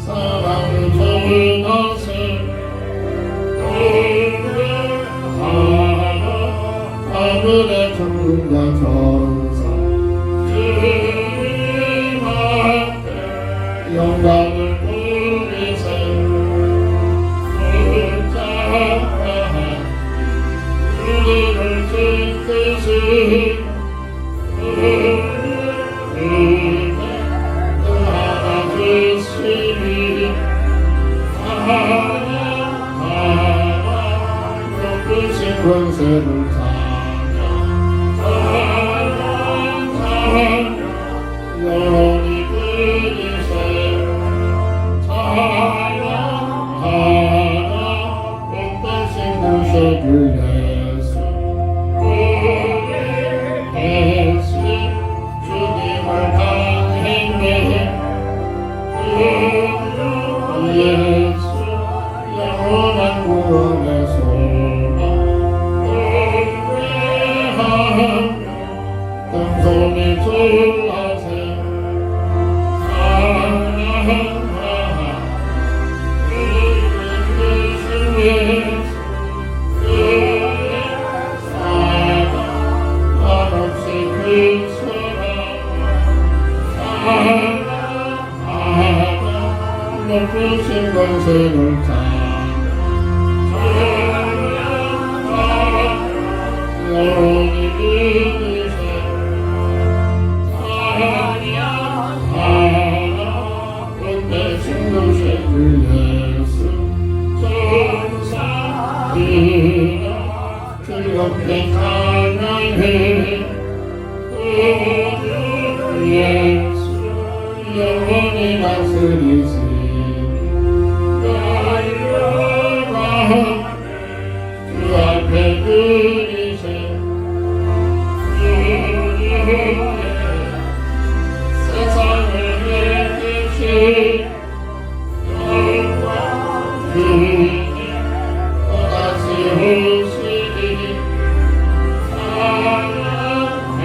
사랑을 좋은 것을 하늘의 천군과 천사 주님 앞에 영광을 돌리세 우리를 지키시 권세를 찬양 영원히 그리세 찬양하라 복되신 구세주 예수 예수 주님을 강행해 예수 영원한 구원의 소망 손이 졸라세 찬양하라 우리 예수 그의 사랑 한없이 그 사랑 찬양하라 높으신 권세를 찬양하라 영원히 그리세 예수 천사들아 즐겁게 찬양해 예수 영원히 다스리시니 날려라 주 앞에 그리세 세상을 내듯이 또다시 오시리 찬양하라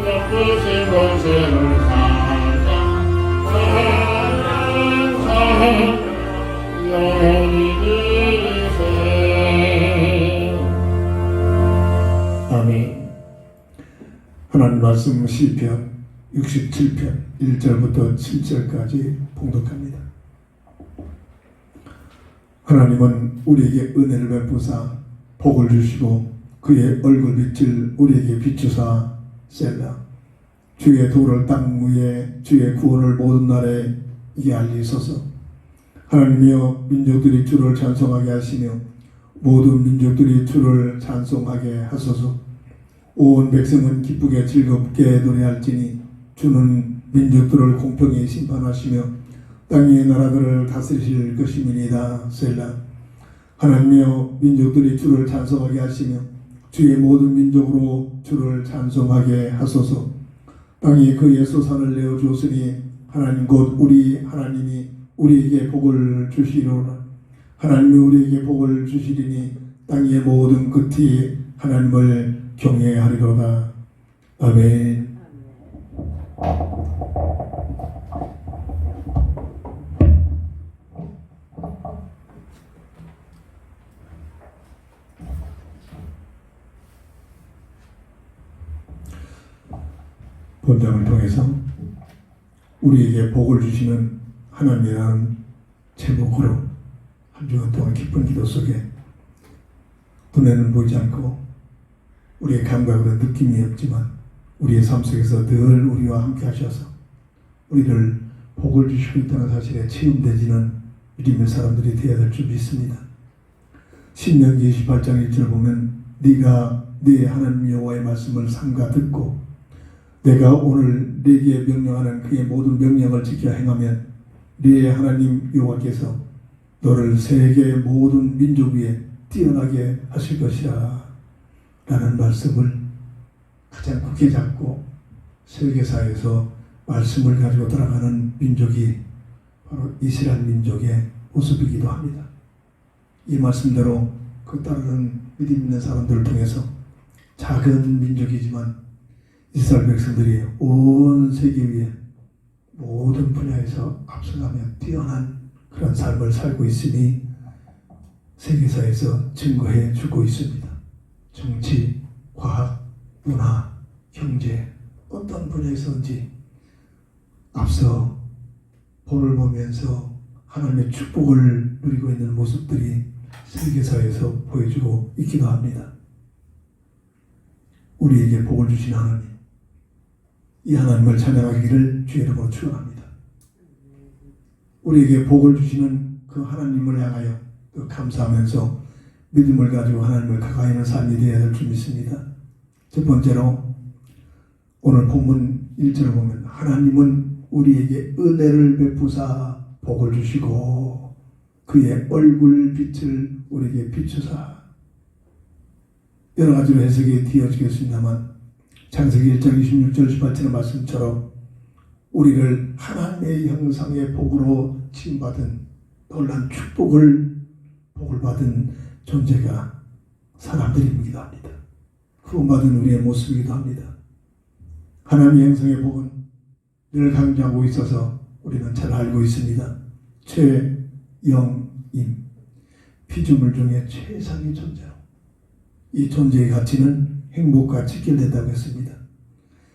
높으신 권세를 찬양하라 영원히 그리세 아멘. 하나님 말씀 시편 67편 1절부터 7절까지 봉독합니다. 하나님은 우리에게 은혜를 베푸사 복을 주시고 그의 얼굴빛을 우리에게 비추사 셀라. 주의 도를 땅 위에 주의 구원을 모든 날에 이게 알리소서. 하나님이여 민족들이 주를 찬송하게 하시며 모든 민족들이 주를 찬송하게 하소서. 온 백성은 기쁘게 즐겁게 노래할지니 주는 민족들을 공평히 심판하시며 땅의 나라들을 다스리실 것임이니이다. 셀라. 하나님이여 민족들이 주를 찬송하게 하시며 주의 모든 민족으로 주를 찬송하게 하소서. 땅이 그의 소산을 내어주었으니 하나님 곧 우리 하나님이 우리에게 복을 주시리로라. 하나님이 우리에게 복을 주시리니 땅의 모든 끝이 하나님을 경외하리로다. 아멘. 본장을 통해서 우리에게 복을 주시는 하나님이라는 제목으로 한 주간 동안 기쁜 기도 속에 눈에는 보이지 않고 우리의 감각으로 느낌이 없지만 우리의 삶 속에서 늘 우리와 함께 하셔서 우리를 복을 주시고 있다는 사실에 체험되지는 믿음의 사람들이 되어야 될 줄 믿습니다. 신명기 28장 1절 보면 네가 네 하나님 여호와의 말씀을 삼가 듣고 내가 오늘 네게 명령하는 그의 모든 명령을 지켜 행하면 네 하나님 여호와께서 너를 세계의 모든 민족 위에 뛰어나게 하실 것이라 라는 말씀을 가장 굳게 잡고 세계사에서 말씀을 가지고 돌아가는 민족이 바로 이스라엘 민족의 모습이기도 합니다. 이 말씀대로 그 따르는 믿음 있는 사람들을 통해서 작은 민족이지만 이스라엘 백성들이 온 세계 위에 모든 분야에서 앞서가며 뛰어난 그런 삶을 살고 있으니 세계사에서 증거해 주고 있습니다. 정치, 과학, 문화, 경제 어떤 분야에서든지 앞서 본을 보면서 하나님의 축복을 누리고 있는 모습들이 세계사에서 보여주고 있기도 합니다. 우리에게 복을 주신 하나님, 이 하나님을 찬양하기를 주의 이름으로 축원합니다. 우리에게 복을 주시는 그 하나님을 향하여 또 감사하면서 믿음을 가지고 하나님을 가까이 하는 삶이 되어야 될 줄 믿습니다. 첫 번째로 오늘 본문 1절을 보면 하나님은 우리에게 은혜를 베푸사 복을 주시고 그의 얼굴 빛을 우리에게 비추사. 여러 가지로 해석이 되어지겠습니다만 창세기 1장 26절 18절의 말씀처럼 우리를 하나님의 형상의 복으로 지음받은 놀란 복을 받은 존재가 사람들이기도 합니다. 구원받은 우리의 모습이기도 합니다. 하나님의 형상의 복은 늘 강조하고 있어서 우리는 잘 알고 있습니다. 최영임, 피조물 중에 최상의 존재로 이 존재의 가치는 행복과 직결된다고 했습니다.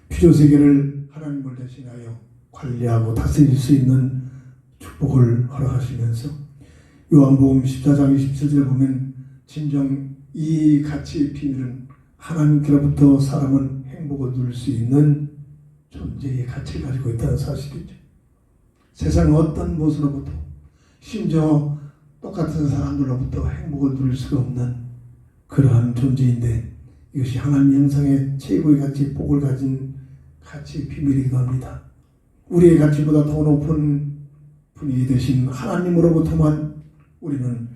피조세계를 하나님을 대신하여 관리하고 다스릴 수 있는 축복을 허락하시면서 요한복음 14장 27절에 보면 진정 이 가치의 비밀은 하나님께로부터 사람은 행복을 누릴 수 있는 존재의 가치를 가지고 있다는 사실이죠. 세상 어떤 무엇으로부터 심지어 똑같은 사람들로부터 행복을 누릴 수가 없는 그러한 존재인데 이것이 하나님 형상의 최고의 가치, 복을 가진 가치의 비밀이기도 합니다. 우리의 가치보다 더 높은 분이 되신 하나님으로부터만 우리는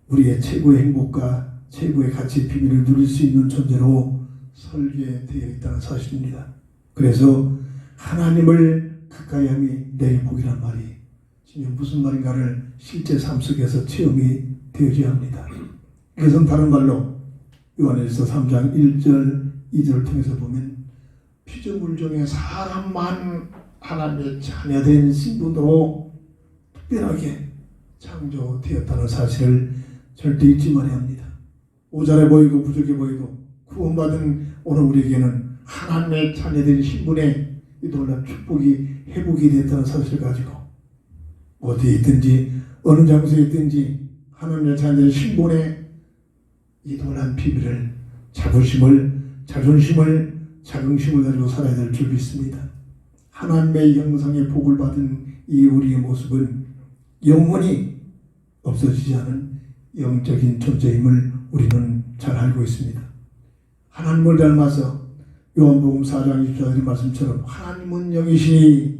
우리의 최고의 행복과 최고의 가치의 비밀을 누릴 수 있는 존재로 설계되어 있다는 사실입니다. 그래서 하나님을 가까이함이 내게 복이란 말이 진짜 무슨 말인가를 실제 삶 속에서 체험이 되어져야 합니다. 이것은 다른 말로 요한일서 3장 1절 2절을 통해서 보면 피조물 중에 사람만 하나님의 자녀된 신분으로 특별하게 창조되었다는 사실을 절대 잊지 말아야 합니다. 모자라 보이고 부족해 보이도 구원받은 오늘 우리에게는 하나님의 자녀된 신분에 이 놀라운 축복이 회복이 됐다는 사실을 가지고 어디에 있든지 어느 장소에 있든지 하나님의 자녀된 신분에 이 놀라운 비밀을 자부심을 자존심을 자긍심을 가지고 살아야 될 줄 믿습니다. 하나님의 형상의 복을 받은 이 우리의 모습은 영원히 없어지지 않은 영적인 존재임을 우리는 잘 알고 있습니다. 하나님을 닮아서 요한복음 4장 24절의 말씀처럼 하나님은 영이시니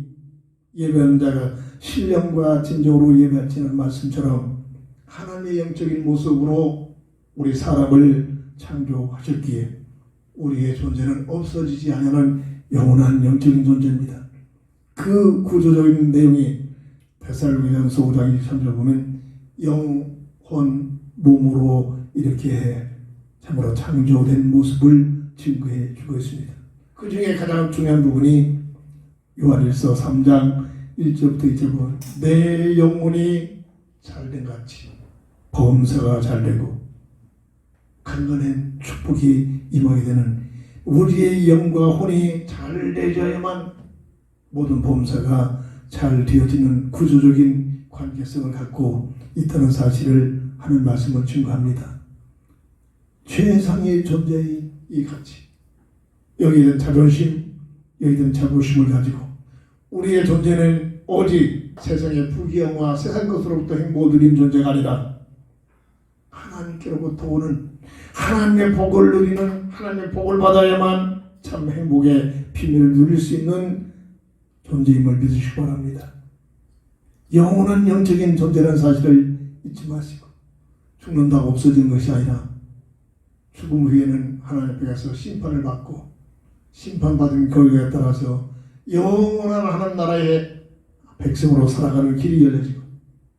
예배하는 자가 신령과 진정으로 예배할지는 말씀처럼 하나님의 영적인 모습으로 우리 사람을 창조하셨기에 우리의 존재는 없어지지 않는 영원한 영적인 존재입니다. 그 구조적인 내용이 데살로니가서 5장 23절 보면 영혼 몸으로 이렇게 참으로 창조된 모습을 증거해 주고 있습니다. 그 중에 가장 중요한 부분이 요한일서 3장 1절부터 2절 보면 내 영혼이 잘된 같이 범사가 잘되고 강건한 축복이 임하게 되는 우리의 영과 혼이 잘 되어야만 모든 범사가 잘 되어지는 구조적인 관계성을 갖고 있다는 사실을 하는 말씀을 증거합니다. 최상의 존재의 이 가치, 여기에 대한 자존심, 여기에 대한 자부심을 가지고 우리의 존재는 오직 세상의 부귀영화 세상 것으로부터 행복을 누린 존재가 아니라 하나님께로부터 오는 하나님의 복을 누리는 하나님의 복을 받아야만 참 행복의 비밀을 누릴 수 있는 존재임을 믿으시기 바랍니다. 영원한 영적인 존재라는 사실을 잊지 마시고 죽는다고 없어지는 것이 아니라 죽음 후에는 하나님 앞에 가서 심판을 받고 심판받은 결과에 따라서 영원한 하나님 나라의 백성으로 살아가는 길이 열려지고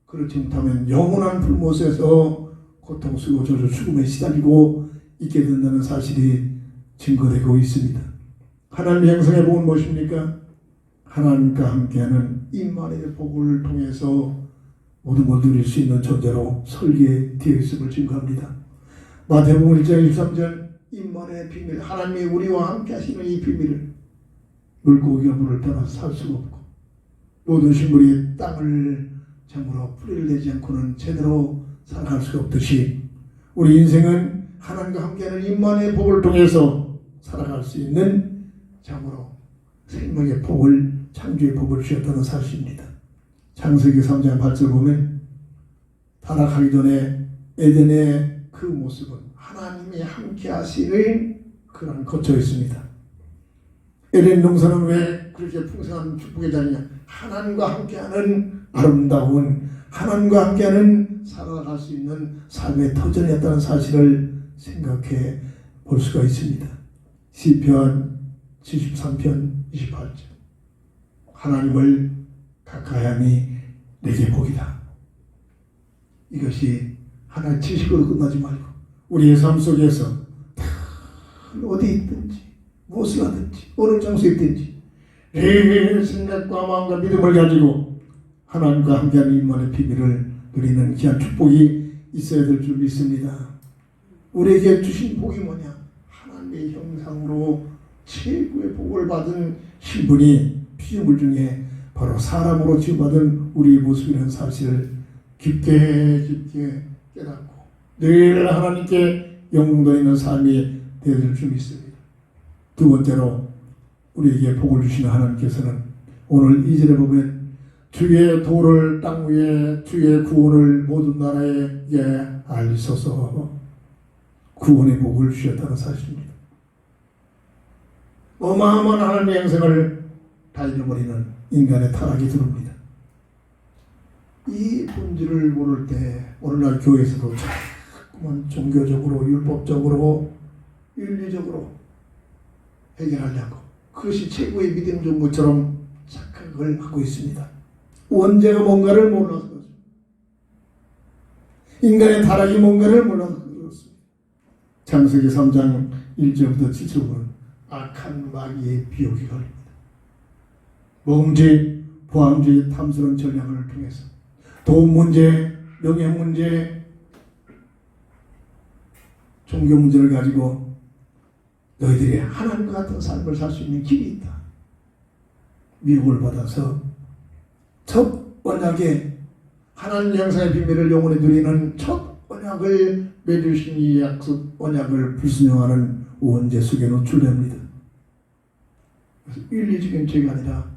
그렇지 못하면 영원한 불못에서 고통스러워 저주 죽음에 시달리고 있게 된다는 사실이 증거되고 있습니다. 하나님의 형상의 복은 무엇입니까? 하나님과 함께하는 임마누엘의 복을 통해서 모든 걸 누릴 수 있는 존재로 설계되어 있음을 증거합니다. 마태복음 1장 23절 임마누엘의 비밀, 하나님이 우리와 함께 하시는 이 비밀을 물고기가 물을 떠나서 살 수가 없고 모든 식물이 땅을 참으로 뿌리를 내지 않고는 제대로 살아갈 수가 없듯이 우리 인생은 하나님과 함께하는 임마누엘의 복을 통해서 살아갈 수 있는 참으로 생명의 복을, 창조의 복을 주셨다는 사실입니다. 창세기 3장 8절 보면 타락하기 전에 에덴의 그 모습은 하나님이 함께 하시는 그런 거쳐 있습니다. 에덴 동산은 왜 그렇게 풍성한 축복의 자리냐? 하나님과 함께하는 아름다운, 하나님과 함께하는 살아갈 수 있는 삶의 터전이었다는 사실을 생각해 볼 수가 있습니다. 시편 73편 28절 하나님을 가까이함이 내게 복이다. 이것이 하나의 지식으로 끝나지 말고 우리의 삶 속에서 어디 있든지 무엇을 하든지 어느 장소에 있든지 내 생각과 마음과 믿음을 가지고 하나님과 함께하는 임마누엘의 비밀을 누리는 귀한 축복이 있어야 될 줄 믿습니다. 우리에게 주신 복이 뭐냐? 하나님의 형상으로 최고의 복을 받은 신분이 피조물 중에 바로 사람으로 지음받은 우리의 모습이라는 사실을 깊게 깨닫고 늘 하나님께 영광 돌리는 삶이 되어질 줄 믿습니다. 두 번째로 우리에게 복을 주시는 하나님께서는 오늘 2절에 보면 주의 도를 땅 위에 주의 구원을 모든 나라에게 알리소서 구원의 복을 주셨다는 사실입니다. 어마어마한 하나님의 형상을 다 잃어버리는 인간의 타락이 들어옵니다. 이 본질을 모를 때 오늘날 교회에서도 자꾸만 종교적으로 율법적으로 윤리적으로 해결하려고 그것이 최고의 믿음 준 것처럼 착각을 하고 있습니다. 원죄가 뭔가를 몰라서 그렇습니다. 인간의 타락이 뭔가를 몰라서 그렇습니다. 창세기 3장 1절부터 7절은 악한 마귀의 비욕이 걸립니다. 먹음질, 보암질, 탐스러운 전략을 통해서 돈 문제, 명예 문제, 종교 문제를 가지고 너희들이 하나님과 같은 삶을 살 수 있는 길이 있다. 미혹을 받아서 첫 언약에 하나님 형상의 비밀을 영원히 누리는 첫 언약을 맺으신 이 약속 언약을 불순종하는 원죄 속에 노출됩니다. 그래서 윤리적인 죄가 아니라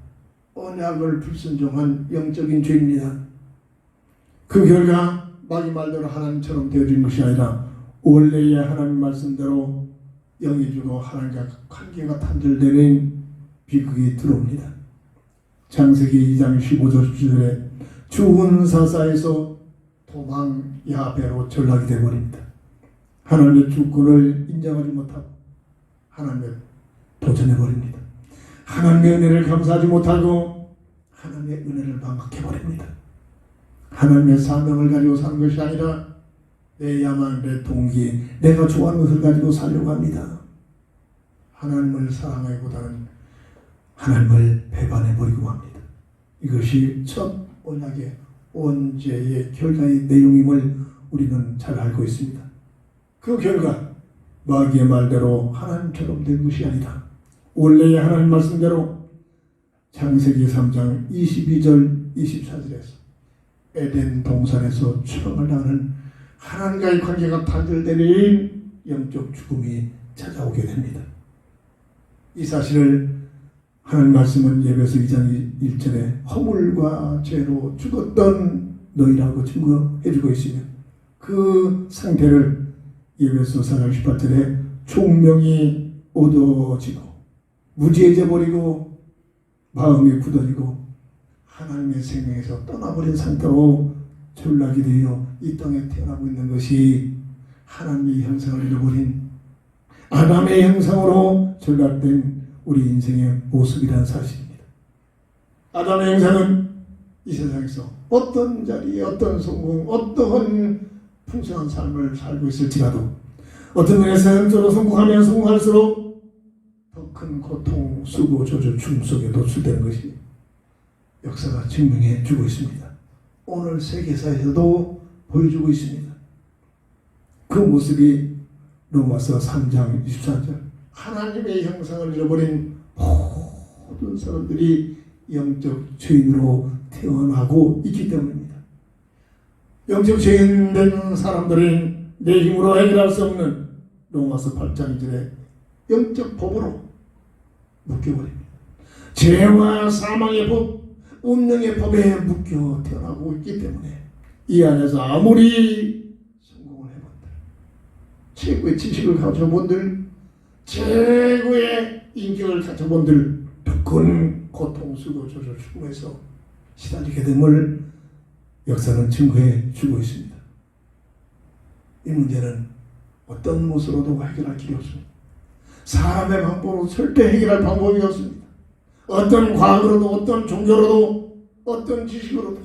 언약을 불순종한 영적인 죄입니다. 그 결과 마귀 말대로 하나님처럼 되어진 것이 아니라 원래의 하나님 말씀대로 영이 주고 하나님과 관계가 단절되는 비극이 들어옵니다. 창세기 2장 15절 17절에 죽은 사사에서 도망 야베로 전락이 되어버립니다. 하나님의 주권을 인정하지 못하고 하나님의 도전해버립니다. 하나님의 은혜를 감사하지 못하고 하나님의 은혜를 망각해버립니다. 하나님의 사명을 가지고 사는 것이 아니라 내 야망, 내 동기, 내가 좋아하는 것을 가지고 살려고 합니다. 하나님을 사랑하기보다는 하나님을 배반해버리고 합니다. 이것이 첫 언약의 원죄의 결과의 내용임을 우리는 잘 알고 있습니다. 그 결과 마귀의 말대로 하나님처럼 된 것이 아니라 원래의 하나님 말씀대로 창세기 3장 22절 24절에서 에덴 동산에서 추방을 당하는 하나님과의 관계가 단절되는 영적 죽음이 찾아오게 됩니다. 이 사실을 하나님 말씀은 예배서 2장 1절에 허물과 죄로 죽었던 너희라고 증거해주고 있으며 그 상태를 예배서 4장 18절에 총명이 어두워지고 무지해져 버리고 마음이 굳어지고 하나님의 생명에서 떠나버린 상태로 전락이 되어 이 땅에 태어나고 있는 것이 하나님의 형상을 잃어버린 아담의 형상으로 전락된 우리 인생의 모습이라는 사실입니다. 아담의 형상은 이 세상에서 어떤 자리에 어떤 성공, 어떠한 풍성한 삶을 살고 있을지라도 어떤 면에서 영적으로 성공하면 성공할수록 더 큰 고통, 수고, 저주, 죽음 속에 노출되는 것이 역사가 증명해 주고 있습니다. 오늘 세계사에서도 보여주고 있습니다. 그 모습이 로마서 3장 24절 하나님의 형상을 잃어버린 모든 사람들이 영적 죄인으로 태어나고 있기 때문입니다. 영적 죄인 된 사람들은 내 힘으로 해결할 수 없는 로마서 8장 2절에 영적 법으로 묶여버립니다. 죄와 사망의 법, 운명의 법에 묶여 태어나고 있기 때문에 이 안에서 아무리 성공을 해본들, 최고의 지식을 가져본들, 최고의 인격을 가져본들 더 큰 고통, 수고, 조절, 죽음에서 시달리게 됨을 역사는 증거해 주고 있습니다. 이 문제는 어떤 모습으로도 해결할 길이 없습니다. 사람의 방법으로 절대 해결할 방법이 없습니다. 어떤 과학으로도, 어떤 종교로도, 어떤 지식으로도,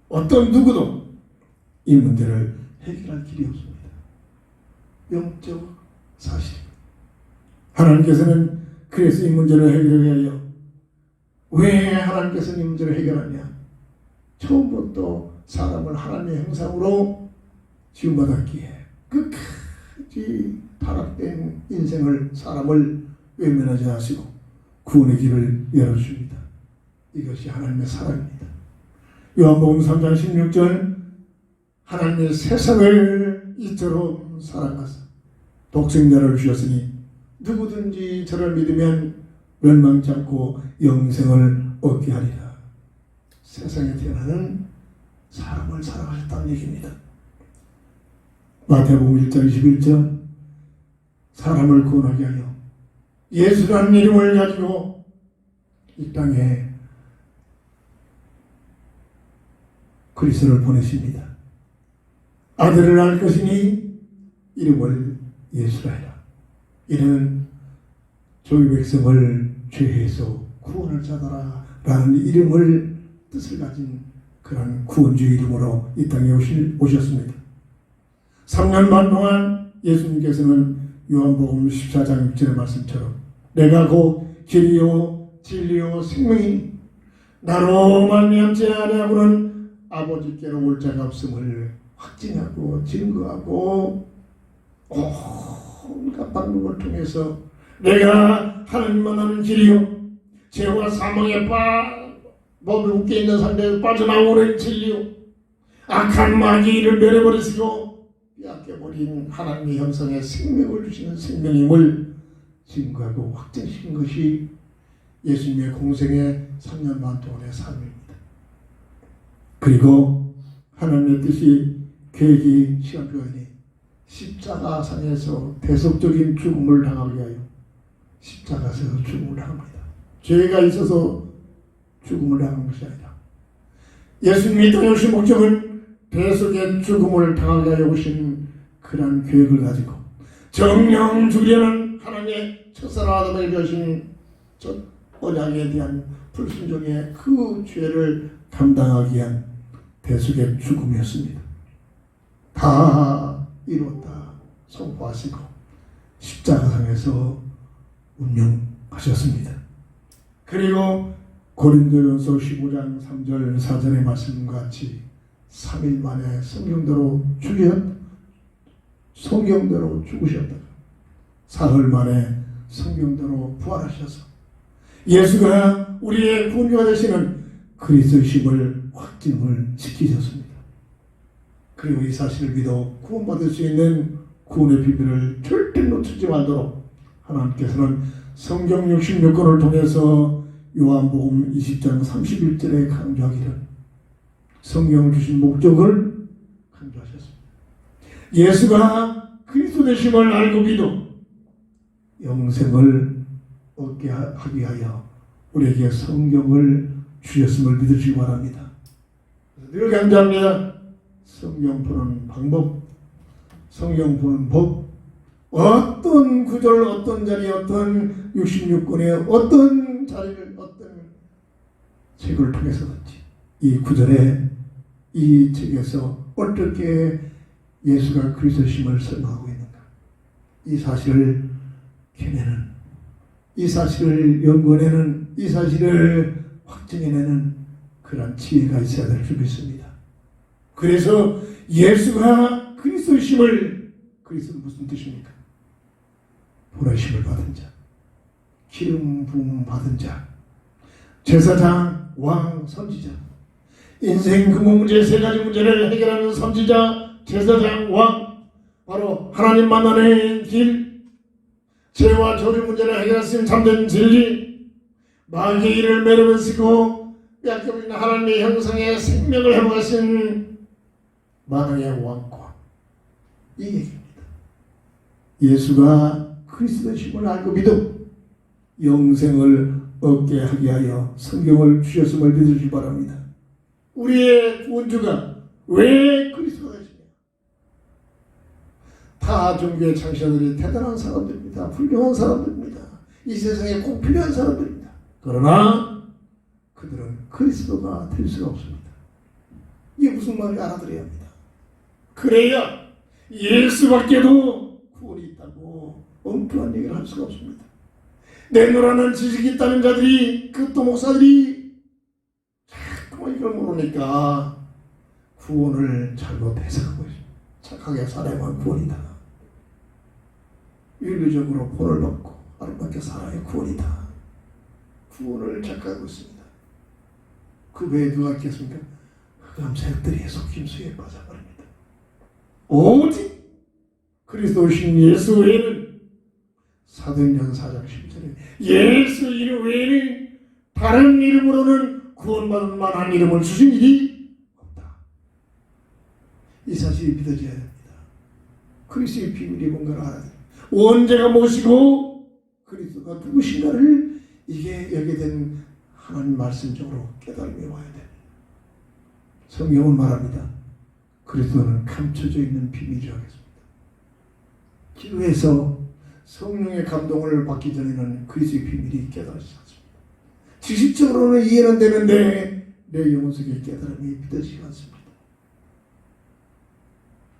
어떤 누구도 이 문제를 해결할 길이 없습니다. 영적 사실입니다. 하나님께서는 그래서 이 문제를 해결하기 위하여 왜 하나님께서는 이 문제를 해결하냐? 처음부터 사람을 하나님의 형상으로 지음받았기에 끝까지 타락된 인생을 사람을 외면하지 않으시고 구원의 길을 열어줍니다. 이것이 하나님의 사랑입니다. 요한복음 3장 16절 하나님의 세상을 이처럼 사랑하사 독생자를 주셨으니 누구든지 저를 믿으면 멸망치 않고 영생을 얻게 하리라. 세상에 태어나는 사람을 사랑하셨다는 얘기입니다. 마태복음 1장 21절 사람을 구원하게 하여 예수라는 이름을 가지고 이 땅에 그리스도를 보내십니다. 아들을 낳을 것이니 이름을 예수라 하라. 이는 저희 백성을 죄에서 구원을 자더라 라는 이름을 뜻을 가진 그런 구원주의 이름으로 이 땅에 오셨습니다. 3년 반 동안 예수님께서는 요한복음 14장 6절의 말씀처럼 내가 곧 길이요 진리요 생명이니 나로 말미암지 아니하고는 아버지께로 올 자가 없음을 확증하고 증거하고 온갖 방법을 통해서 내가 하나님만 아는 길이요 죄와 사망의 법에 묶여 있는 상태에서 빠져나오는 진리요 악한 마귀를 멸해버리시고 빼앗겨버린 하나님의 형상의 생명을 주시는 생명임을 증거하고 확증시킨 것이 예수님의 공생의 3년 반 동안의 삶입니다. 그리고 하나님의 뜻이 계획이 시간표이니 십자가상에서 대속적인 죽음을 당하게 하여 십자가에서 죽음을 당합니다. 죄가 있어서 죽음을 당한 것이 아니라 예수님이 땅에 오신 목적은 대속의 죽음을 당하게 하여 오신 그런 계획을 가지고 정령 죽으려는 하나님의 첫사랑 아담에게 주신 첫 언약에 대한 불순종의 그 죄를 감당하기 위한 대속의 죽음이었습니다. 다 이루었다 선포하시고 십자가상에서 운명하셨습니다. 그리고 고린도전서 15장 3절 4절의 말씀과 같이 3일 만에 성경대로 죽으셨다가 사흘 만에 성경대로 부활하셔서 예수가 우리의 구원주가 되시는 그리스도심을 확증을 시키셨습니다. 그리고 이 사실을 믿어 구원받을 수 있는 구원의 비밀을 절대 놓치지 말도록 하나님께서는 성경 66권을 통해서 요한복음 20장 31절에 강조하기를 성경을 주신 목적을 강조하셨습니다. 예수가 그리스도 되심을 알고 믿어 영생을 얻게 하기 위하여 우리에게 성경을 주셨음을 믿으시기 바랍니다. 늘 강조합니다. 성경 보는 방법, 성경 보는 법, 어떤 구절, 어떤 자리, 어떤 66권의 어떤 자리를, 어떤 책을 통해서든지 이 구절에 이 책에서 어떻게 예수가 그리스도심을 설명하고 있는가, 이 사실을 캐내는, 이 사실을 연구해내는, 이 사실을 확증해내는 그런 지혜가 있어야 될 줄 믿습니다. 그래서 예수가 그리스도심을, 그리스도는 무슨 뜻입니까? 보내심을 받은 자, 기름 부음 받은 자, 제사장, 왕, 선지자, 인생 금융 문제 세 가지 문제를 해결하는 선지자, 제사장, 왕, 바로 하나님 만나는 길, 죄와 저주 문제를 해결할 수 있는 참된 진리, 마귀의 일을 매력을 쓰고 빼앗겨버린 하나님의 형상의 생명을 회복하신 만왕의 왕권, 이 얘기입니다. 예수가 그리스도심을 알고 믿어 영생을 얻게 하게 하여 성경을 주셨음을 믿으시기 바랍니다. 우리의 구원주가 왜 그리스도가 되시냐? 타 종교의 창시자들이 대단한 사람들입니다. 훌륭한 사람들입니다. 이 세상에 꼭 필요한 사람들입니다. 그러나 그들은 그리스도가 될 수가 없습니다. 이게 무슨 말인지 알아들어야 합니다. 그래야 예수밖에도 구원이 있다고 엉뚱한 얘기를 할 수가 없습니다. 내노라는 지식이 있다는 자들이, 그 또 목사들이 자꾸만 이걸 모르니까 구원을 잘못 해석하고 있습니다. 착하게 살아야만 구원이다. 윤리적으로 구원을 받고 아름답게 살아야 구원이다. 구원을 착각하고 있습니다. 그 외에 누가 있겠습니까? 흑암 새들이 속임수에 빠져버립니다. 오직 그리스도신 예수 외에는, 사도행전 4장 10절에 예수 이름 외에는 다른 이름으로는 구원받을 만한 이름을 주신 일이 없다. 이 사실이 믿어져야 됩니다. 그리스도의 비밀이 뭔가를 알아야 됩니다. 원죄가 무엇이고 그리스도가 누구신가를 이게 여기에 된 하나님 말씀적으로 깨달음이 와야 됩니다. 성경은 말합니다. 그리스도는 감춰져 있는 비밀이라고 했습니다. 기도해서 성령의 감동을 받기 전에는 그리스도의 비밀이 깨달아지지 않습니다. 지식적으로는 이해는 되는데 내 영혼 속의 깨달음이 믿어지지 않습니다.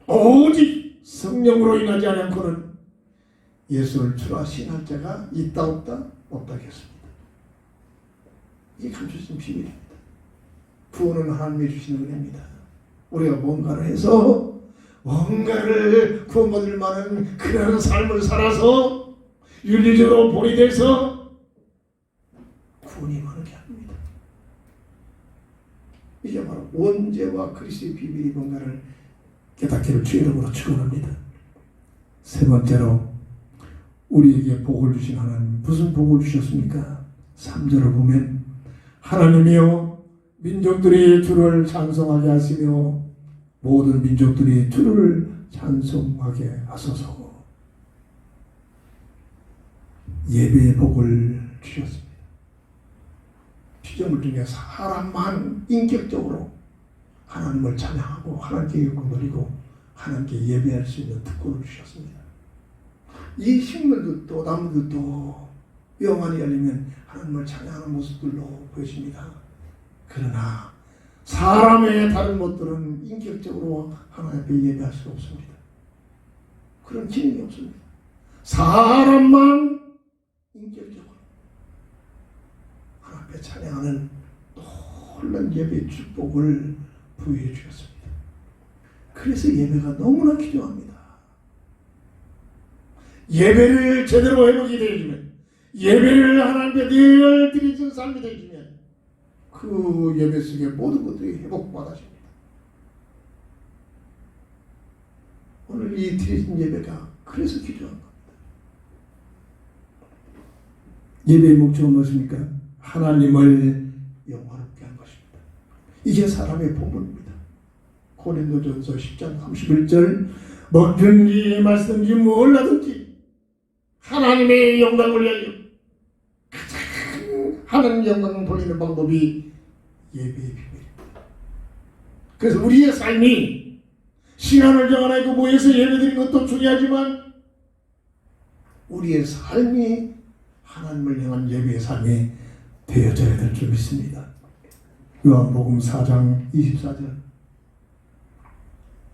오직 성령으로 인하지 않고는 예수를 주라 신할 자가 있다 없다? 없다겠습니다. 이게 감춰진 비밀입니다. 구원은 하나님이 주시는 은혜입니다. 우리가 뭔가를 해서 뭔가를 구원받을 만한 그런 삶을 살아서 윤리적으로 본이 돼서 구원이 많은 게 아닙니다. 이게 바로 원죄와 그리스도의 비밀이 뭔가를 깨닫기를 주의 이름으로 축원합니다. 세 번째로 우리에게 복을 주신 하나님, 무슨 복을 주셨습니까? 3절을 보면 하나님이여 민족들이 주를 찬송하게 하시며 모든 민족들이 주를 찬송하게 하소서. 예배의 복을 주셨습니다. 피조물 중에 사람만 인격적으로 하나님을 찬양하고 하나님께 영광 돌리고 하나님께 예배할 수 있는 특권을 주셨습니다. 이 식물들도 나무들도 영안이 열리면 하나님을 찬양하는 모습들로 보여집니다. 그러나 사람의 다른 것들은 인격적으로 하나님께 예배할 수 없습니다. 그런 기능이 없습니다. 사람만 인격적으로 하나님께 찬양하는 놀라운 예배의 축복을 부여해 주셨습니다. 그래서 예배가 너무나 귀중합니다. 예배를 제대로 회복이 되어주면, 예배를 하나님께 늘 드리는 삶이 되어주면 그 예배 속에 모든 것들이 회복받아집니다. 오늘 이 드려진 예배가 그래서 귀중한 겁니다. 예배의 목적은 무엇입니까? 하나님을 영화롭게 한 것입니다. 이게 사람의 본분입니다. 고린도전서 10장 31절 먹든지 마시든지 뭘 하든지 하나님의 영광을 위하여 가장 하나님 영광을 돌리는 방법이 예배의 비밀입니다. 그래서 우리의 삶이 시간을 정하고 모여서 예배드리는 것도 중요하지만 우리의 삶이 하나님을 향한 예배의 삶이 되어져야 될 줄 믿습니다. 요한복음 4장 24절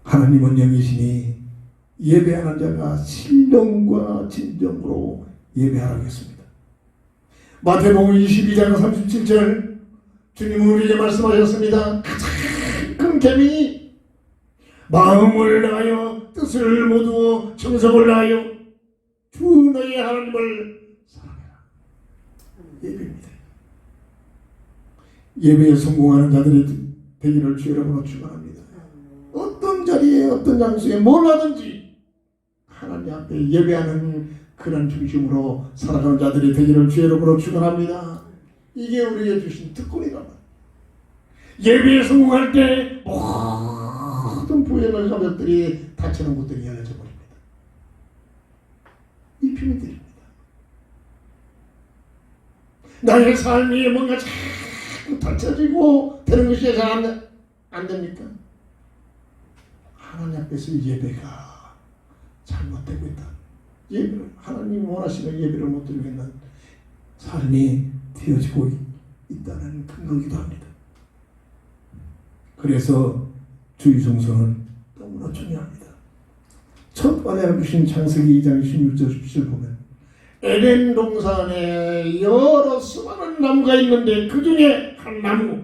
하나님은 영이시니 예배하는 자가 신령과 진정으로 예배하라고 했습니다. 마태복음 22장 37절 주님은 우리에게 말씀하셨습니다. 가장 큰 계명이 마음을 다하여 뜻을 모두어 정성을 다하여 주 너의 하나님을 사랑해라. 예배입니다. 예배에 성공하는 자들이 되기를 주 여러분으로 축원합니다. 어떤 자리에 어떤 장소에 뭘 하든지 하나님 앞에 예배하는 그런 중심으로 살아가는 자들이 되기를 주 여러분으로 축원합니다. 이게 우리에게 주신 특권이란 말이에요. 예배에 성공할 때 모든 부여의 사역들이 닫히는 곳들이 열려져 버립니다. 이 비밀들입니다. 나의 삶이 뭔가 자꾸 닫혀지고 되는 것이 잘 안 됩니까? 하나님 앞에서 예배가 잘못되고 있다. 예배를 하나님 원하시는 예배를 못 드리고 있는 삶이 되어지고 있다는 근거이기도 합니다. 그래서 주의 성수는 너무나 중요합니다. 첫 번째 주신 창세기 2장 16절 17절 보면 에덴 동산에 여러 수많은 나무가 있는데 그 중에 한 나무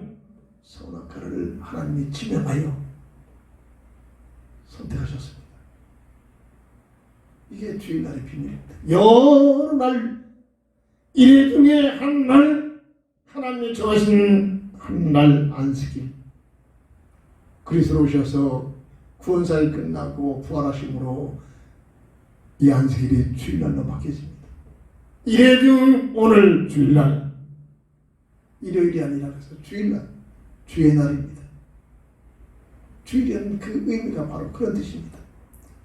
선악과를 하나님이 지명하여 선택하셨습니다. 이게 주일날의 비밀입니다. 여러 날 일회 중에 한 날 하나님이 정하신 한 날 안식일 그리스도로 오셔서 구원사일 끝나고 부활하심으로 이 안식일이 주일날로 바뀌어집니다. 일회 중 오늘 주일날 일요일이 아니라 그래서 주일날 주의 날입니다. 주일은 그 의미가 바로 그런 뜻입니다.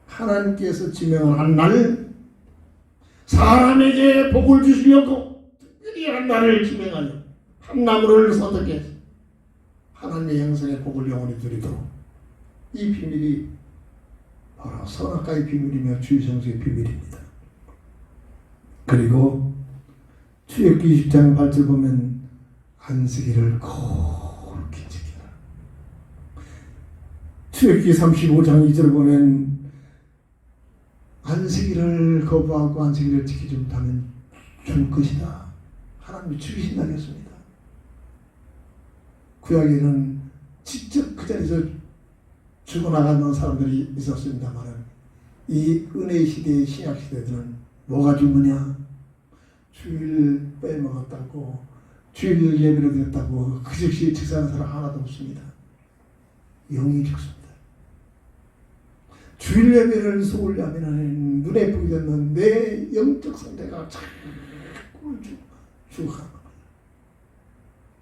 하나님께서 지명한 한 날 사람에게 복을 주시려고 특별히 한 날을 지명하여 한 나무를 선택해서 하나님의 형상의 복을 영원히 누리도록 이 비밀이 바로 선악과의 비밀이며 주의 성수의 비밀입니다. 그리고 출애굽기 20장 8절 보면 안식일을 거룩히 지키라. 출애굽기 35장 2절 보면 안식일을 거부하고 안식일을 지키지 못하면 죽을 것이다. 하나님이 죽이신다고 했습니다. 구약에는 직접 그 자리에서 죽어나가는 사람들이 있었습니다만 이 은혜의 시대의 신약 시대들은 뭐가 죽느냐? 주일 빼먹었다고 주일 예배를 드렸다고 그 즉시 즉사하는 사람 하나도 없습니다. 영이 죽습니다. 주일 예배를 소홀히 하면 눈에 보이지 않는 내 영적 상태가 자꾸 죽어가는 거예요.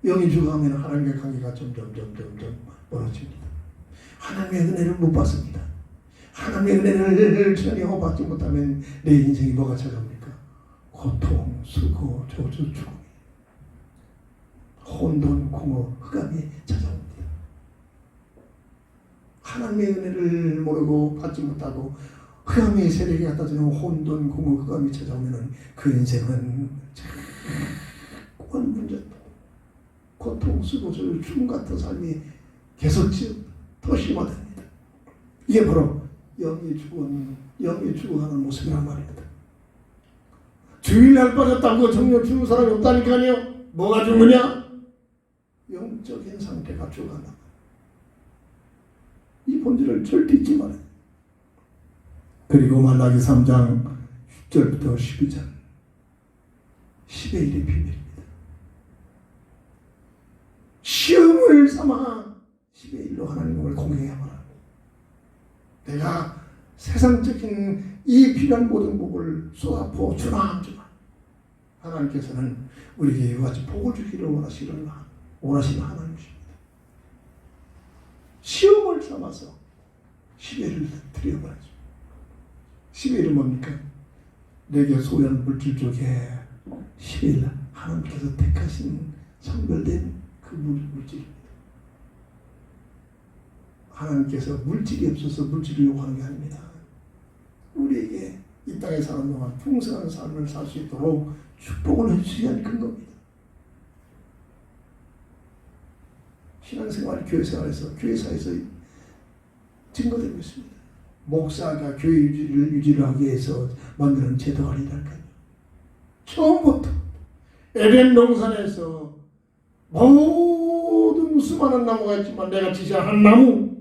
영이 죽어가면 하나님의 관계가 점점 멀어집니다. 하나님의 은혜를 못 받습니다. 하나님의 은혜를 전혀 받지 못하면 내 인생이 뭐가 찾아옵니까? 고통, 수고, 저주, 죽음, 혼돈, 공허, 흑암이 찾아옵니다. 자꾸의 은혜를 모르고 받지 못하고 흑암의 세력이 갖다 주는 혼돈, 공허, 흑암이 찾아오면 그 인생은 자꾸 문제, 고통, 수고, 죽음 같은 삶이 계속 더 심화됩니다. 이게 바로 영이 죽어가는 모습이란 말입니다. 주일날 빠졌다고 정녕 죽은 사람이 없다니까요. 뭐가 죽느냐? 영적인 상태가 죽어간다. 이 본질을 절대 잊지 말아요. 그리고 말라기 3장 10절부터 12절 10의 1의 비밀입니다. 시험을 삼아 10의 1로 하나님을 공경해봐라. 내가 세상적인 이 필요한 모든 복을 쏟아부어 주나. 하나님께서는 우리에게 이와 같이 복을 주기를 원하시는 하나님이십니다. 시험을 삼아서 10회를 드려버리죠. 10회는 뭡니까? 내게 소유한 물질 쪽에 10일 하나님께서 택하신 선별된 그 물질입니다. 하나님께서 물질이 없어서 물질을 요구하는 게 아닙니다. 우리에게 이 땅에 사는 동안 풍성한 삶을 살 수 있도록 축복을 해주시는 근거입니다. 신앙생활, 교회생활에서 교회사에서 증거되고 있습니다. 목사가 교회 유지를 하기 위해서 만드는 제도가 아니랄까요. 처음부터 에덴 동산에서 모든 모든 수많은 나무가 있지만 내가 지시한 한 나무,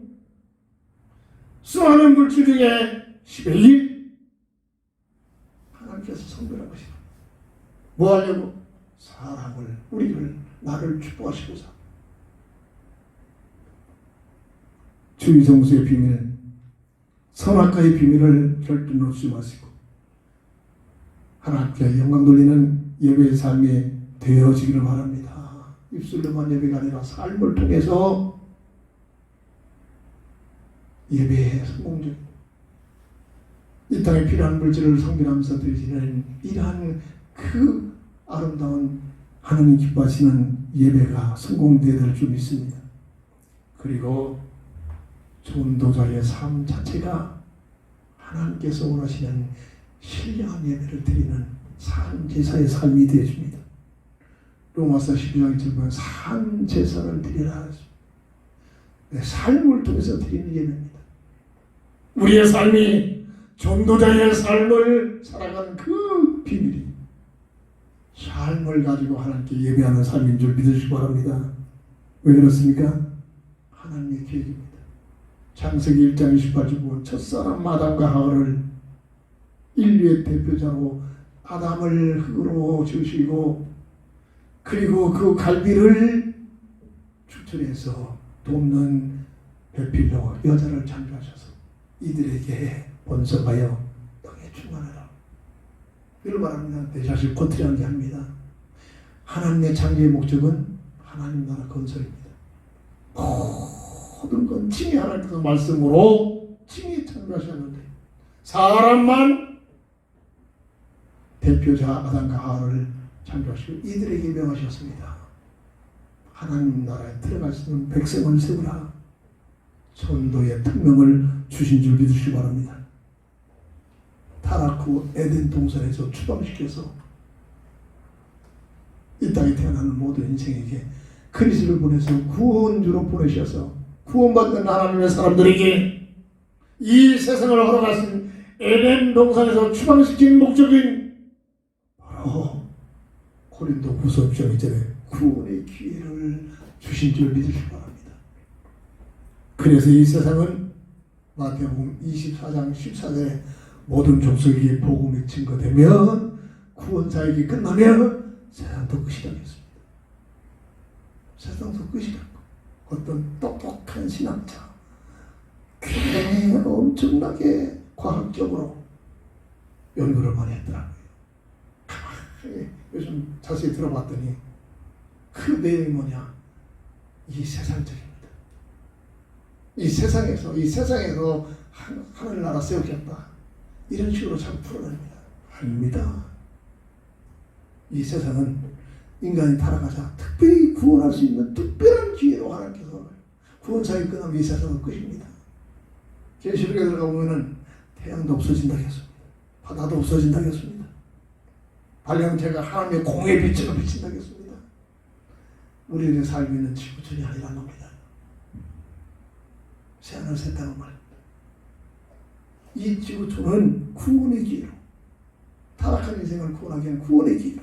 수많은 물질 중에 10의 1 하나님께서 선별한 것이다. 뭐 하려고? 사람을, 우리를, 나를 축복하시고자. 주의 성수의 비밀, 선악과의 비밀을 절대 놓지 마시고 하나님께 영광 돌리는 예배의 삶이 되어지기를 바랍니다. 입술로만 예배가 아니라 삶을 통해서 예배의 성공적 이 땅에 필요한 물질을 성결하면서 드리는 이러한 그 아름다운 하나님 기뻐하시는 예배가 성공되어야 될 줄 믿습니다. 그리고 전도자의 삶 자체가 하나님께서 원하시는 신령한 예배를 드리는 산제사의 삶이 되어집니다. 로마서 12장 1절 보면 산제사를 드리라. 내 삶을 통해서 드리는 예배입니다. 우리의 삶이 전도자의 삶을 살아가는 그 비밀이 삶을 가지고 하나님께 예배하는 삶인 줄 믿으시기 바랍니다. 왜 그렇습니까? 하나님의 계획입니다. 창세기 1장 28절 보면 첫사람 아담과 하와를 인류의 대표자로 아담을 흙으로 지으시고 그리고 그 갈비를 추천해서 돕는 배필로 여자를 창조하셔서 이들에게 번성하여 땅에 충만하라. 이를 말합니다. 내 자식 권투하게 합니다. 하나님의 창조의 목적은 하나님 나라 건설입니다. 모든 건 친히 하나님께서 말씀으로 친히 창조하셨는데 사람만 대표자 아담과 하와를 창조하시고 이들에게 명하셨습니다. 하나님 나라에 들어갈 수 있는 백성을 세우라. 전도의 특명을 주신 줄 믿으시기 바랍니다. 타락 후 에덴 동산에서 추방시켜서 이 땅에 태어나는 모든 인생에게 그리스도를 보내서 구원주로 보내셔서 구원받는 하나님의 사람들에게 이 세상을 걸어가신 에덴 동산에서 추방시킨 목적인 바로 고린도 후서 6장 2절에 구원의 기회를 주신 줄 믿으시기 바랍니다. 그래서 이 세상은 마태복음 24장 14절에 모든 족속에게 복음이 증거되면 구원사역이 끝나면 세상도 끝이 되겠습니다. 세상도 끝이 되고 어떤 똑똑한 신학자 굉장히 엄청나게 과학적으로 연구를 많이 했더라고요. 요즘 자세히 들어봤더니 그 내용이 뭐냐? 이 세상적입니다. 이 세상에서 하늘나라 세우겠다. 이런 식으로 참 풀어냅니다. 아닙니다. 이 세상은 인간이 타락하자 특별히 구원할 수 있는 특별한 기회로 하나님께서 구원사역이 끝나면 이 세상은 끝입니다. 계시록에 들어가 보면은 태양도 없어진다 했습니다. 바다도 없어진다 했습니다. 발령제가 하나님의 공의 빛으로 비친다 했습니다. 우리들의 삶이 있는 지구촌이 아니란 겁니다. 새하늘 새 땅은 말입니다. 이 지구촌은 구원의 기회로 타락한 인생을 구원하기 위한 구원의 기회로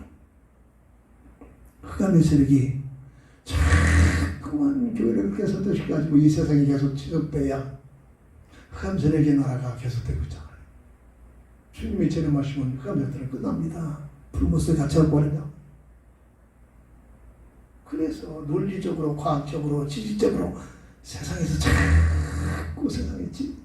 흑암의 세력이 자꾸만 교회를 개선시켜가지고 이 세상이 계속 지속돼야 흑암 세력의 나라가 계속되고 있잖아요. 주님이 재림하시면 흑암 세력은 끝납니다. 불못에 갇혀버린다. 그래서 논리적으로 과학적으로 지식적으로 세상에서 자꾸 세상이지.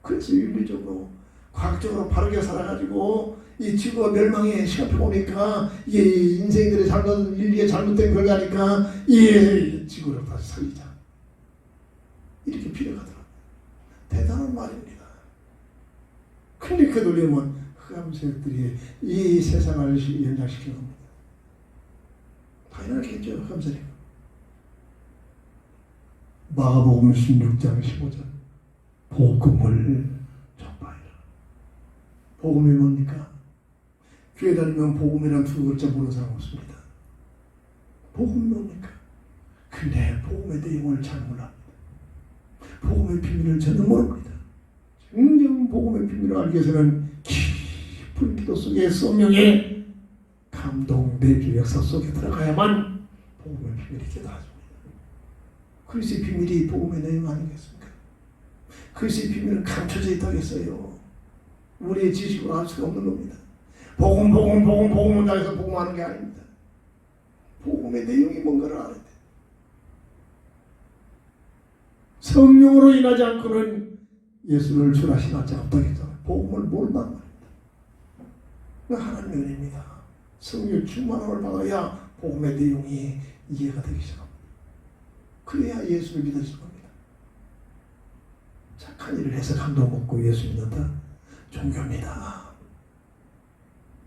그래서 윤리적으로 과학적으로 바르게 살아가지고 이 지구가 멸망의 시간표 오니까 이게 인생들의 잘못 인류의 잘못된 결과니까 이 지구를 다시 살리자. 이렇게 필요하더라고요. 대단한 말입니다. 근데 그 논리는 흑암세력들이 이 세상을 연장시키는 겁니다. 당연하겠죠. 흑암세력. 마가복음 16장 15절 복음을 전파하라. 복음이 뭡니까? 교회 다니면 복음이란 두 글자 모르는 사람 없습니다. 복음이 뭡니까? 근데 복음의 내용을 잘 몰랍니다. 복음의 비밀을 전혀 모릅니다. 진정 복음의 비밀을 알기 위해서는 깊은 기도 속에 성령의 감동 내주 역사 속에 들어가야만 복음의 비밀이 깨달아집니다. 그리스의 비밀이 복음의 내용 아니겠습니까? 그리스의 비밀은 감춰져 있다겠어요. 우리의 지식으로 알 수가 없는 겁니다. 복음은 나에서 복음하는 게 아닙니다. 복음의 내용이 뭔가를 알아야 돼. 성령으로 인하지 않고는 예수를 주라신 자가 없다겠잖아요. 복음을 모른단 말입니다. 하나님의 은혜입니다. 성령 충만함을 받아야 복음의 내용이 이해가 되기 시작합니다. 그래야 예수를 믿으실 겁니다. 착한 일을 해서 감동 먹고 예수 믿는다? 종교입니다.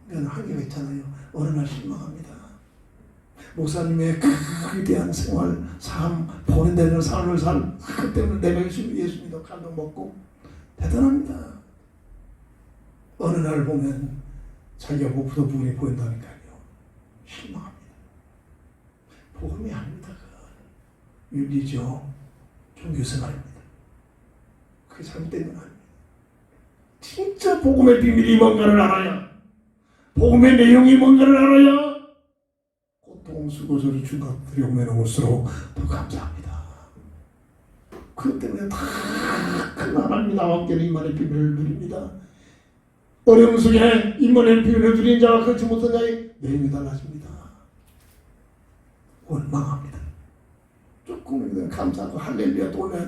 그러니까 한계가 있잖아요. 어느 날 실망합니다. 목사님의 그 위대한 생활, 삶, 본인되는 삶을 그 때문에 내가 예수 믿어 감동 먹고 대단합니다. 어느 날 보면 자기가 못 푸던 부분이 보인다니까요. 실망합니다. 복음이 아닙니다. 그건 윤리죠. 종교생활입니다. 그게 잘못된 건 아닙니다. 진짜 복음의 비밀이 뭔가를 알아야, 복음의 내용이 뭔가를 알아야 고통, 수고를 준 것들이 오면 올수록 더 감사합니다. 그것 때문에 다 큰 하나님이 나와 함께 임만의 비밀을 누립니다. 어려움 속에 임만의 비밀을 누린 자와 그렇지 못한 자의 내용이 달라집니다. 원망합니다. 조금 감사하고 할렐루야 또 올려야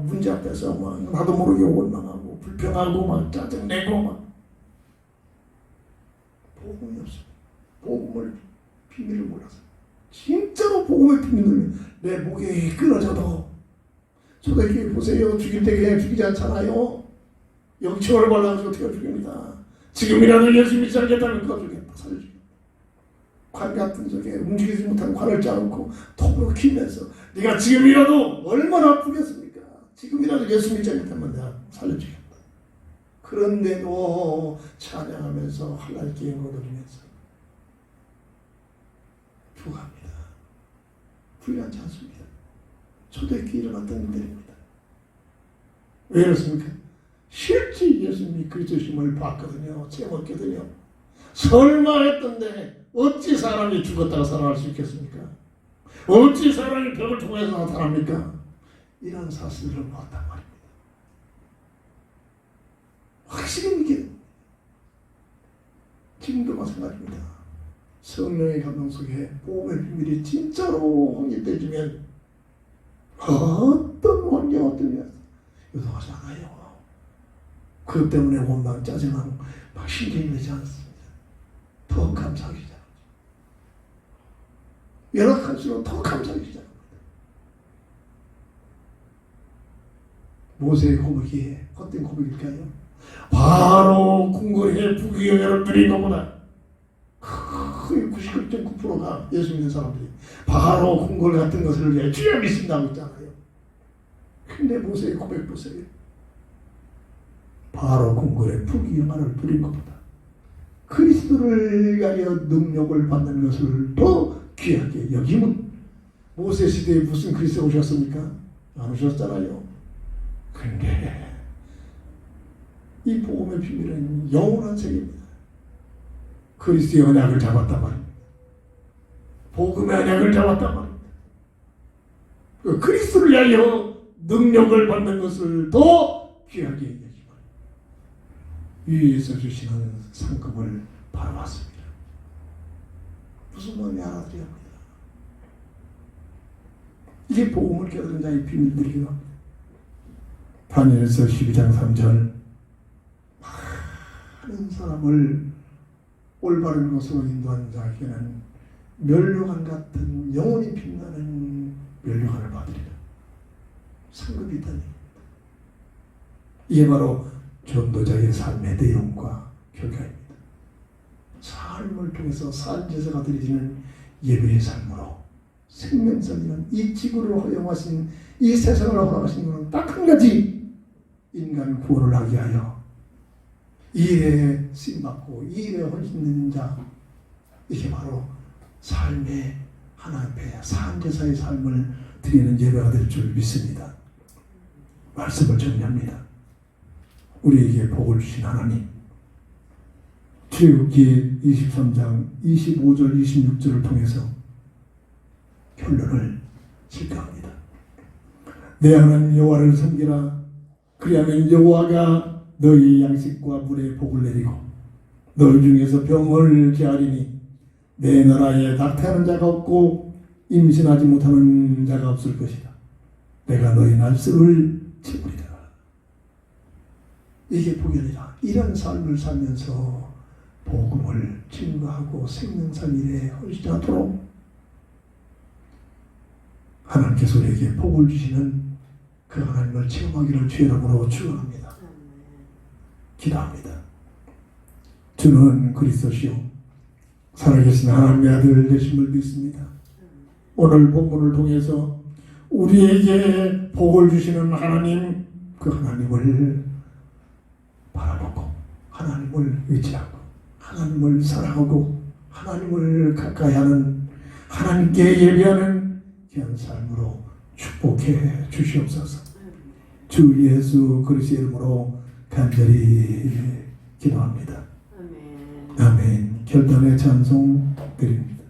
문제 앞에서 막 나도 모르게 원망하고 불평하고 막 짜증내고 막 복음이 없어요. 복음을 비밀을 몰라서 진짜로 복음의 비밀을 내 목에 끊어져도 초대교회 보세요. 죽일 때 그냥 죽이지 않잖아요. 영청을 발라서 어떻게 죽입니다. 지금이라도 예수 믿지 않겠다면 그거 죽겠다. 살려주겠다. 관 같은 적에 움직이지 못하는 관을 짜놓고 톱으로 키면서 네가 지금이라도 얼마나 아프겠습니까? 지금이라도 예수 믿지 않겠다면 내가 살려주겠다. 그런데도 찬양하면서 하나님께 영광 돌리면서 죽어갑니다. 불리하지 않습니다. 초대교회에 일어났던 일들입니다. 왜 그렇습니까? 실제 예수님이 그리스도심을 봤거든요. 체험했거든요. 설마 했던데 어찌 사람이 죽었다가 살아날 수 있겠습니까? 어찌 사람이 벽을 통해서 나타납니까? 이런 사실을 봤단 말입니다. 확실히 믿게 지금도 마찬가지입니다. 성령의 감동 속에 복음의 비밀이 진짜로 확립되지면 어떤 환경 어떤 일 요동하지 않아요. 그것 때문에 원망 짜증나고 막 신경이 되지 않습니다. 더 감사하기 시작합니다. 연락할수록 더 감사하기 시작합니다. 모세의 고백이 헛된 고백일까요? 바로 궁궐의 부귀영예를 누린 것보다 거의 99.9%가 예수 믿는 사람들이 바로 궁궐 같은 것을 위해 주여 믿습니다 하고 있잖아요. 근데 모세의 고백 보세요. 바로 궁궐의 부귀영화를 누린 것보다 그리스도를 위하여 능력을 받는 것을 더 귀하게 여김은 모세 시대에 무슨 그리스도가 오셨습니까? 안 오셨잖아요. 근데 이 복음의 비밀은 영원한 세계입니다. 그리스도의 언약을 잡았단 말입니다. 복음의 언약을 잡았단 말입니다. 그리스도를 위하여 능력을 받는 것을 더 귀하게 여기면 위에서 주시는 상급을 바라봤습니다. 무슨 마음이 알아들여야 합니다. 이게 복음을 깨달은 자의 비밀들이기도 합니다. 다니엘서 12장 3절 많은 사람을 올바른 것으로 인도하는 자에게는 면류관 같은 영원히 빛나는 면류관을 받으리라. 상급이 있다는 얘기입니다. 이게 바로 전도자의 삶의 내용과 결과입니다. 삶을 통해서 산제사가 드려지는 예배의 삶으로 생명성이는 이 지구를 허용하신 이 세상을 허락하신 것은 딱 한 가지, 인간 구원을 하게 하여 이 일에 쓰임받고 이 일에 헌신되는 자, 이게 바로 삶의 하나님 앞에 산제사의 삶을 드리는 예배가 될 줄 믿습니다. 말씀을 정리합니다. 우리에게 복을 주신 하나님, 출애굽기 23장 25절 26절을 통해서 결론을 짓합니다. 내 하나님 여호와를 섬기라. 그리하면 여호와가 너희 양식과 물에 복을 내리고 너희 중에서 병을 제하리니 내 나라에 낙태하는 자가 없고 임신하지 못하는 자가 없을 것이다. 내가 너희 날수를 채우리라. 이게 복이니라. 이런 삶을 살면서 복음을 증거하고 생명산 일에 헌신하도록 하나님께서 우리에게 복을 주시는 그 하나님을 체험하기를 주의 이름으로 축원합니다. 기도합니다. 주는 그리스도시요 살아계신 하나님의 아들 되심을 믿습니다. 오늘 본문을 통해서 우리에게 복을 주시는 하나님, 그 하나님을 바라보고 하나님을 의지하고 하나님을 사랑하고 하나님을 가까이 하는 하나님께 예배하는 귀한 삶으로 축복해 주시옵소서. 주 예수 그리스도의 이름으로 간절히 기도합니다. 아멘. 결단의 찬송 드립니다.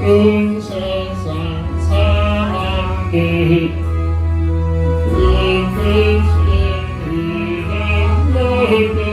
온 세상 사람들 그 끝을 위한 너희가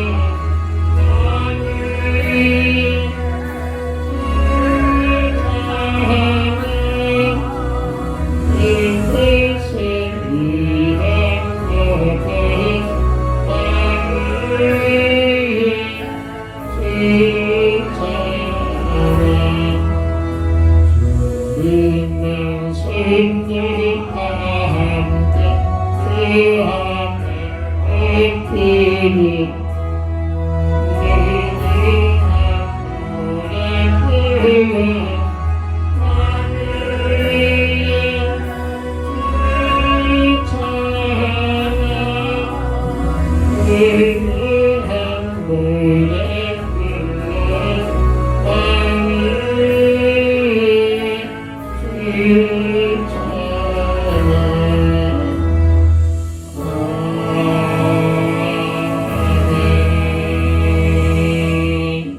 You